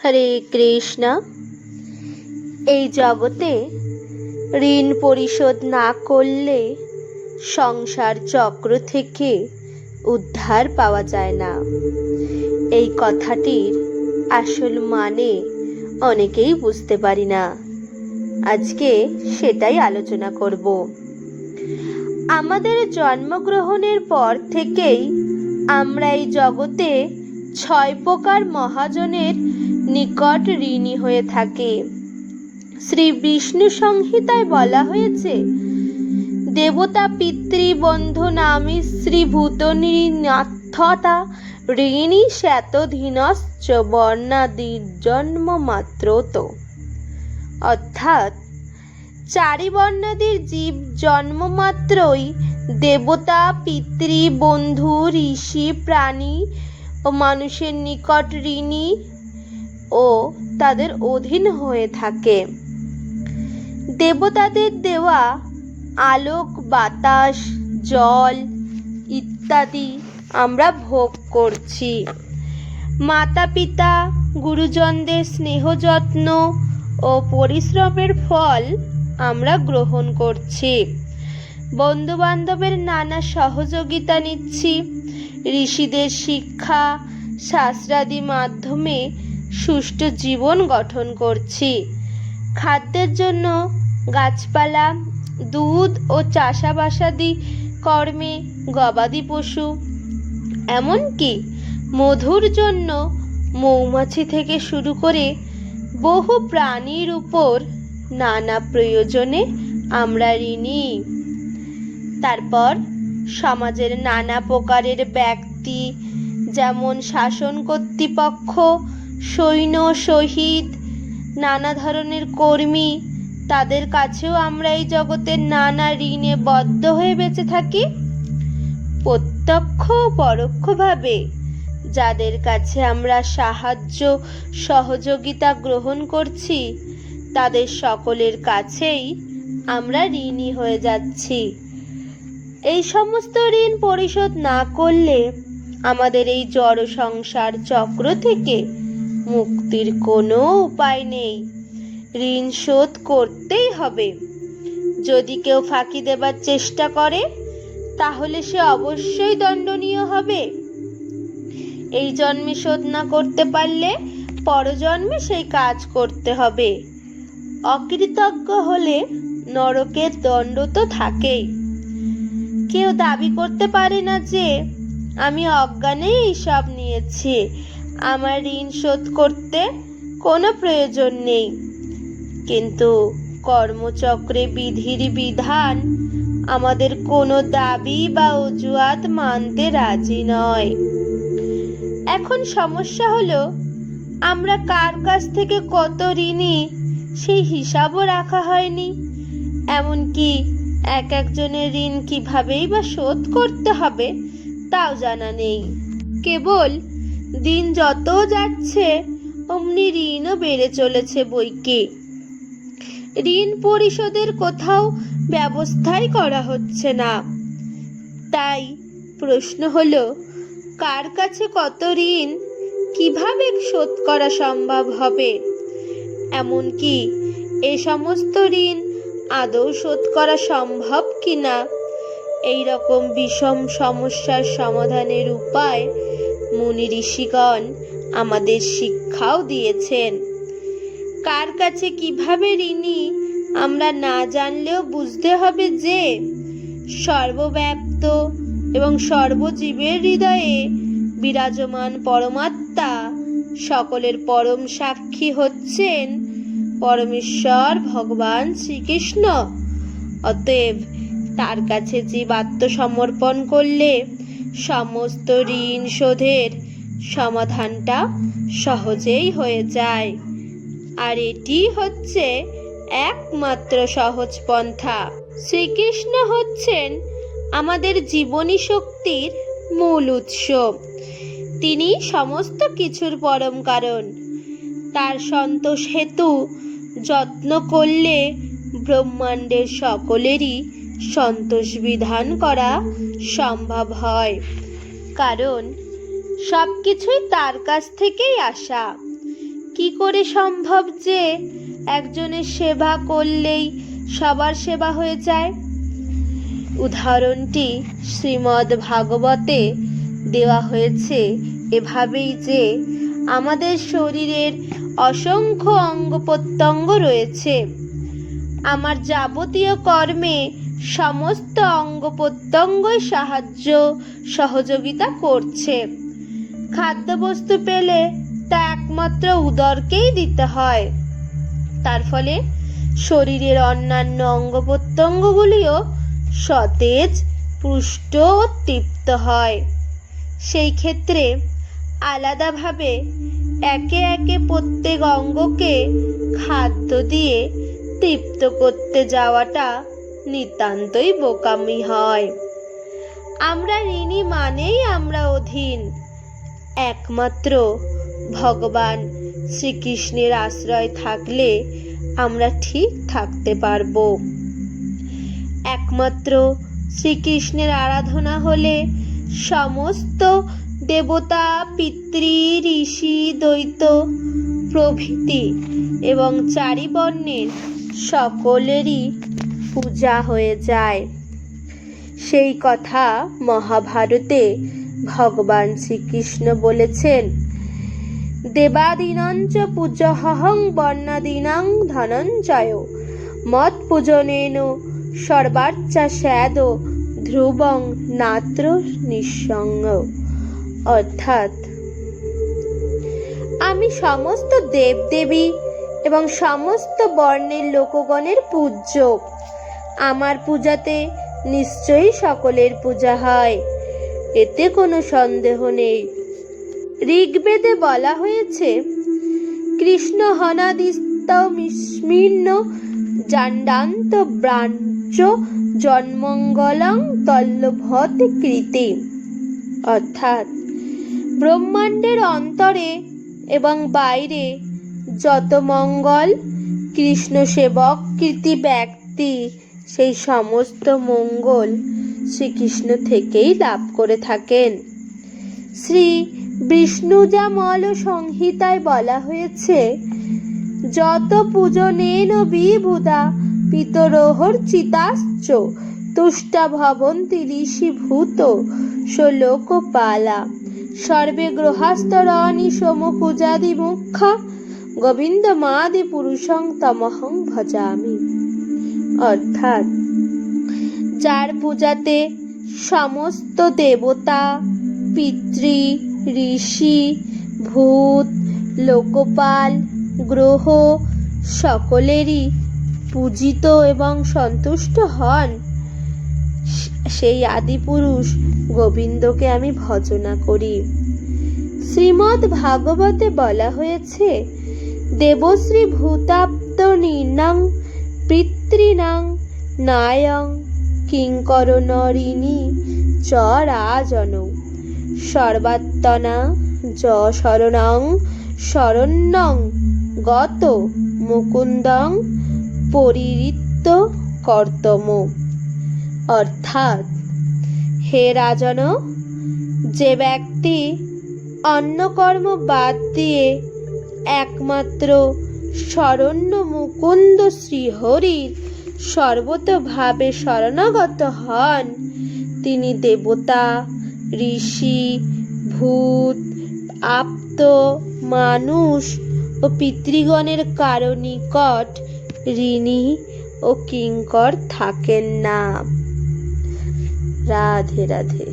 হরে কৃষ্ণ। এই জগতে ঋণ পরিশোধ না করলে সংসার চক্র থেকে উদ্ধার পাওয়া যায় না। এই কথাটির আসল মানে অনেকেই বুঝতে পারি না। আজকে সেটাই আলোচনা করব। আমাদের জন্মগ্রহণের পর থেকেই আমরা এই জগতে 6 প্রকার মহাজনের নিকট ঋণী হয়ে থাকি। শ্রী বিষ্ণু সংহিতায় বলা হয়েছে, দেবতা পিতৃ বন্ধু নামী শ্রী ভূতনিনাথতা ঋণী শ্বেতধীনশ্চ বর্ণাদির জন্ম মাত্রত। অর্থাৎ 4 বর্ণাদির জীব জন্মমাত্রই দেবতা পিতৃ বন্ধু ঋষি প্রাণী ও মানুষের নিকট ঋণী ও তাদের অধীন হয়ে থাকে। দেবতাদের দেওয়া আলোক বাতাস জল ইত্যাদি আমরা ভোগ করছি। মাতা পিতা গুরুজনদের স্নেহ যত্ন ও পরিশ্রমের ফল আমরা গ্রহণ করছি। বন্ধু বান্ধবের নানা সহযোগিতা নিচ্ছি। ঋষিদের শিক্ষা শাস্ত্রাদি মাধ্যমে সুষ্ঠু জীবন গঠন করছি। খাদ্যের জন্য গাছপালা দুধ ও চাষাবাসাদি কর্মে গবাদি পশু, এমনকি মধুর জন্য মৌমাছি থেকে শুরু করে বহু প্রাণীর উপর নানা প্রয়োজনে আমরা ঋণী। তারপর সমাজের নানা প্রকারের ব্যক্তি, যেমন শাসন কর্তৃপক্ষ, সৈন্য শহীদ, নানা ধরনের কর্মী, তাদের কাছেও আমরা এই জগতের নানা ঋণে বদ্ধ হয়ে বেঁচে থাকি। প্রত্যক্ষ ও পরোক্ষভাবে যাদের কাছে আমরা সাহায্য সহযোগিতা গ্রহণ করছি, তাদের সকলের কাছেই আমরা ঋণী হয়ে যাচ্ছি। এই সমস্ত ঋণ পরিশোধ না করলে আমাদের এই জড় সংসার চক্র থেকে মুক্তির কোনো উপায় নেই। ঋণ শোধ করতেই হবে। যদি কেউ ফাঁকি দেবার চেষ্টা করে, তাহলে সে অবশ্যই দণ্ডনীয় হবে। এই জন্মে শোধ না করতে পারলে পরজন্মে সেই কাজ করতে হবে। অকৃতজ্ঞ হলে নরকের দণ্ড তো থাকেই। কেউ দাবি করতে পারে না যে আমি অজ্ঞানে এইসব নিয়েছি, আমার ঋণ শোধ করতে কোনো প্রয়োজন নেই। কিন্তু কর্মচক্রে বিধির বিধান আমাদের কোনো দাবি বা অজুহাত মানতে রাজি নয়। এখন সমস্যা হলো, আমরা কার কাছ থেকে কত ঋণী সেই হিসাবও রাখা হয়নি। এমনকি এক একজনের ঋণ কিভাবেই বা শোধ করতে হবে তাও জানা নেই। কেবল দিন যত যাচ্ছে অমনি ঋণও বেড়ে চলেছে বৈকি। ঋণ পরিশোধের কোথাও ব্যবস্থাই করা হচ্ছে না। তাই প্রশ্ন হলো, কার কাছে কত ঋণ কিভাবে শোধ করা সম্ভব হবে? এমনকি এ সমস্ত ঋণ আদৌ শোধ করা সম্ভব কিনা, এই রকম বিষম সমস্যার সমাধানের উপায় মুনি ঋষিগণ আমাদের শিক্ষাও দিয়েছেন। কার কাছে কিভাবে ঋণী আমরা না জানলেও বুঝতে হবে যে সর্বব্যাপ্ত এবং সর্বজীবের হৃদয়ে বিরাজমান পরমাত্মা সকলের পরম সাক্ষী হচ্ছেন পরমেশ্বর ভগবান শ্রীকৃষ্ণ। অতএব তার কাছে জীব আত্মসমর্পণ করলে সমস্ত ঋণ শোধের সমাধানটা সহজেই হয়ে যায়। আর এটি হচ্ছে একমাত্র সহজ পন্থা। শ্রীকৃষ্ণ হচ্ছেন আমাদের জীবনী শক্তির মূল উৎস। তিনি সমস্ত কিছুর পরম কারণ। তার সন্তোষ হেতু যত্ন করলে ব্রহ্মাণ্ডের সকলেরই সন্তোষ বিধান করা সম্ভব হয়। কারণ সবকিছুই তার কাছ থেকেই আসা। কি করে সম্ভব যে একজনের সেবা করলেই সবার সেবা হয়ে যায়? উদাহরণটি শ্রীমদ্ ভাগবতে দেওয়া হয়েছে এভাবেই যে আমাদের শরীরের অসংখ্য অঙ্গ প্রত্যঙ্গ রয়েছে। আমার যাবতীয় কর্মে সমস্ত অঙ্গ প্রত্যঙ্গই সাহায্য সহযোগিতা করছে। খাদ্যবস্তু পেলে তা একমাত্র উদরকেই দিতে হয়। তার ফলে শরীরের অন্যান্য অঙ্গ প্রত্যঙ্গগুলিও সতেজ, পুষ্ট ও তৃপ্ত হয়। সেই ক্ষেত্রে আলাদাভাবে একে একে প্রত্যেক অঙ্গকে খাদ্য দিয়ে তৃপ্ত করতে যাওয়াটা নিতান্তই বোকামি হয়। আমরা ঋণী মানেই আমরা অধীন। একমাত্র ভগবান শ্রীকৃষ্ণের আশ্রয় থাকলে আমরা ঠিক থাকতে পারব। একমাত্র শ্রীকৃষ্ণের আরাধনা হলে সমস্ত দেবতা, পিতৃ, ঋষি, দৈত্য প্রভৃতি এবং চারিবর্ণের সকলেরই পূজা হয়ে যায়। সেই কথা মহাভারতে ভগবান শ্রীকৃষ্ণ বলেছেন, দেবাদীনাঞ্চ পূজ্যহং বর্ণাদীনাং ধনঞ্জয় মৎ পূজনেন সর্বার্চা স্যাদ ধ্রুবং নাত্র নিঃসঙ্গ। অর্থাৎ আমি সমস্ত দেবদেবী এবং সমস্ত বর্ণের লোকগণের পূজ্য। আমার পূজাতে নিশ্চয়ই সকলের পূজা হয়, এতে কোনো সন্দেহ নেই। ঋগ্বেদে বলা হয়েছে, কৃষ্ণ হনাদিস্তমিস্মিন্ন জান্ডান্ত ব্রাঞ্চ জন্মঙ্গলং তল্লভত কৃতি। অর্থাৎ ব্রহ্মাণ্ডের অন্তরে এবং বাইরে যত মঙ্গল কৃষ্ণ সেবক কৃতি ব্যক্তি সেই সমস্ত মঙ্গল শ্রীকৃষ্ণ থেকেই লাভ করে থাকেন। শ্রী বিষ্ণুজামল সংহিতায় বলা হয়েছে, যত পূজনেন বিবুধা পিতরোহর্চিতাশ্চ তুষ্টা ভবন্তি ঋষিভূত শ্লোকপালা সর্বে গ্রহাস্তরাণি সোমপূজাদি মুখ্যা গোবিন্দমাদি পুরুষং তমহং ভজামি। অর্থাৎ যার পূজাতে সমস্ত দেবতা, পিতৃ, ঋষি, ভূত, লোকপাল, গ্রহ সকলেরই পূজিত এবং সন্তুষ্ট হন, সেই আদিপুরুষ গোবিন্দকে আমি ভজনা করি। শ্রীমদ্ ভাগবতে বলা হয়েছে, দেবশ্রী ভূতাপ্ত নির্ণাং পিতৃণাং নায়ং কিঙ্কর নরিণী চ রাজন সর্বাত্মনা য শরণং শরণ্যং গত মুকুন্দং পরিরিত্য কর্তম। অর্থাৎ হে রাজন, যে ব্যক্তি অন্য কর্ম বাদ দিয়ে একমাত্র শরণ্য মুকুন্দ শ্রীহরির সর্বতোভাবে শরণাগত হন, তিনি দেবতা, ঋষি, ভূত, আপ্ত, মানুষ ও পিতৃগণের কারো নিকট ঋণী ও কিঙ্কর থাকেন না। রাধে রাধে।